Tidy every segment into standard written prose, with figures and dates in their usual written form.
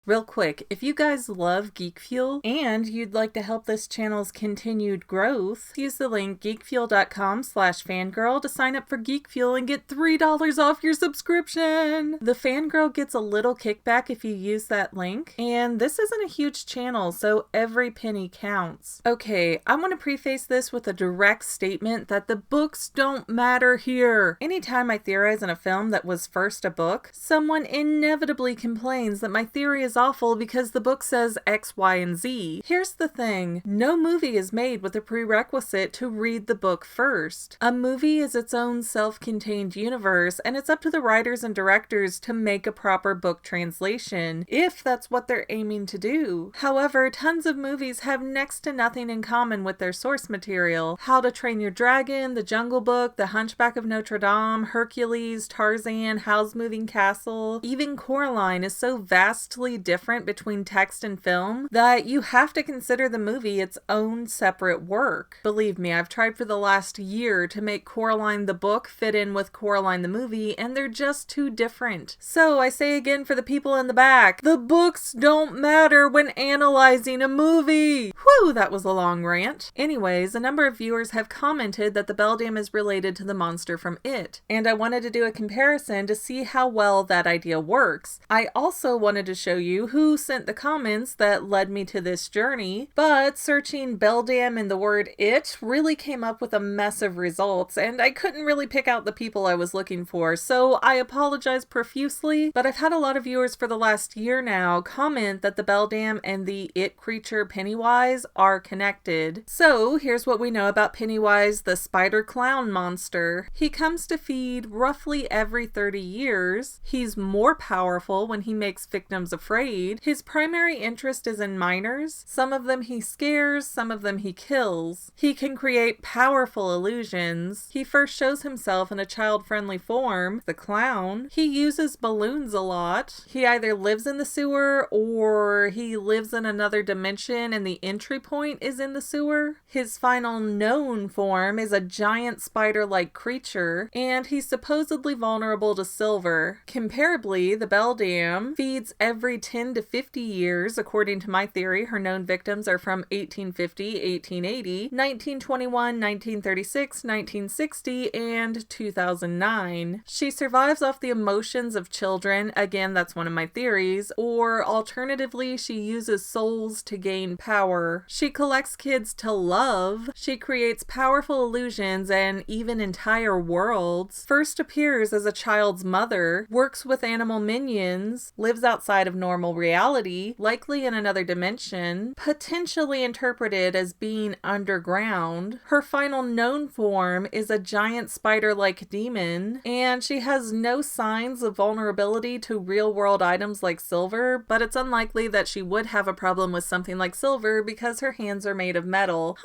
Real quick, if you guys love Geek Fuel and you'd like to help this channel's continued growth, use the link geekfuel.com/fangirl to sign up for Geek Fuel and get $3 off your subscription. The Fangirl gets a little kickback if you use that link, and this isn't a huge channel, so every penny counts. Okay, I want to preface this with a direct statement that the books don't matter here. Anytime I theorize in a film that was first a book, someone inevitably complains that my theory is awful because the book says X, Y, and Z. Here's the thing. No movie is made with a prerequisite to read the book first. A movie is its own self-contained universe, and it's up to the writers and directors to make a proper book translation, if that's what they're aiming to do. However, tons of movies have next to nothing in common with their source material. How to Train Your Dragon, The Jungle Book, The Hunchback of Notre Dame, Hercules, Tarzan, Howl's Moving Castle, even Coraline is so vastly different between text and film that you have to consider the movie its own separate work. Believe me, I've tried for the last year to make Coraline the book fit in with Coraline the movie, and they're just too different. So I say again for the people in the back, the books don't matter when analyzing a movie! Whew, that was a long rant. Anyways, a number of viewers have commented that the Beldam is related to the monster from It, and I wanted to do a comparison to see how well that idea works. I also wanted to show you who sent the comments that led me to this journey, but searching Beldam and the word It really came up with a mess of results, and I couldn't really pick out the people I was looking for, so I apologize profusely, but I've had a lot of viewers for the last year now comment that the Beldam and the It creature Pennywise are connected. So here's what we know about Pennywise the spider clown monster. He comes to feed roughly every 30 years. He's more powerful when he makes victims afraid. His primary interest is in minors. Some of them he scares, some of them he kills. He can create powerful illusions. He first shows himself in a child-friendly form, the clown. He uses balloons a lot. He either lives in the sewer or he lives in another dimension and the entry point is in the sewer. His final known form is a giant spider-like creature, and he's supposedly vulnerable to silver. Comparably, the Beldam feeds every 10 to 50 years. According to my theory, her known victims are from 1850, 1880, 1921, 1936, 1960, and 2009. She survives off the emotions of children. Again, that's one of my theories. Or alternatively, she uses souls to gain power. She collects kids to love. She creates powerful illusions and even entire worlds. First appears as a child's mother, works with animal minions, lives outside of normal reality, likely in another dimension, potentially interpreted as being underground. Her final known form is a giant spider-like demon, and she has no signs of vulnerability to real-world items like silver, but it's unlikely that she would have a problem with something like silver because her hands are made of metal.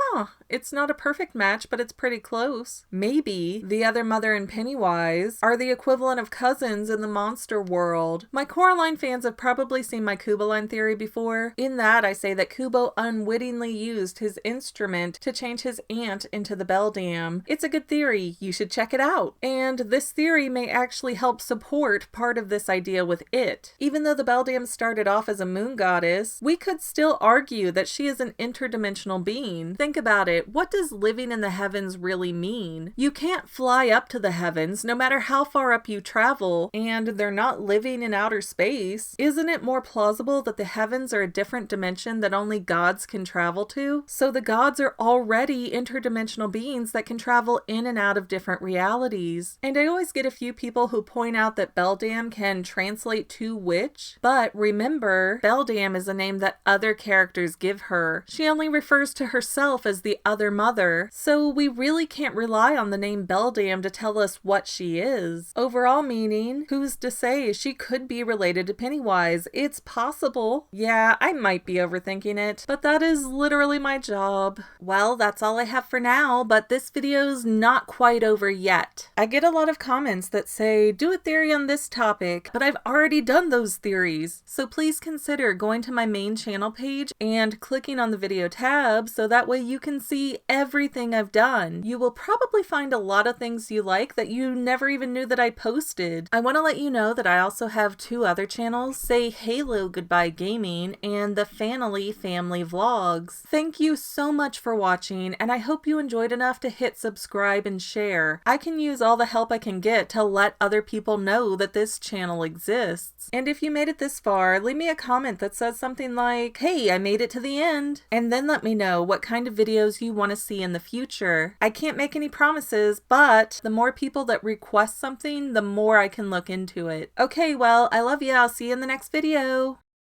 It's not a perfect match, but it's pretty close. Maybe the Other Mother and Pennywise are the equivalent of cousins in the monster world. My Coraline fans have probably seen my Kubo-line theory before. In that, I say that Kubo unwittingly used his instrument to change his aunt into the Beldam. It's a good theory. You should check it out. And this theory may actually help support part of this idea with It. Even though the Beldam started off as a moon goddess, we could still argue that she is an interdimensional being. Think about it. What does living in the heavens really mean? You can't fly up to the heavens no matter how far up you travel, and they're not living in outer space. Isn't it more plausible that the heavens are a different dimension that only gods can travel to? So the gods are already interdimensional beings that can travel in and out of different realities. And I always get a few people who point out that Beldam can translate to witch, but remember, Beldam is a name that other characters give her. She only refers to herself as the Other Mother, so we really can't rely on the name Beldam to tell us what she is. Overall meaning, who's to say she could be related to Pennywise? It's possible. Yeah, I might be overthinking it, but that is literally my job. Well, that's all I have for now, but this video's not quite over yet. I get a lot of comments that say, do a theory on this topic, but I've already done those theories. So please consider going to my main channel page and clicking on the video tab so that way you can see everything I've done. You will probably find a lot of things you like that you never even knew that I posted. I want to let you know that I also have two other channels. Say Halo Goodbye Gaming, and the Fanily Family Vlogs. Thank you so much for watching, and I hope you enjoyed enough to hit subscribe and share. I can use all the help I can get to let other people know that this channel exists. And if you made it this far, leave me a comment that says something like, "Hey, I made it to the end," and then let me know what kind of videos you want to see in the future. I can't make any promises, but the more people that request something, the more I can look into it. Okay, well, I love you. I'll see you in the next video.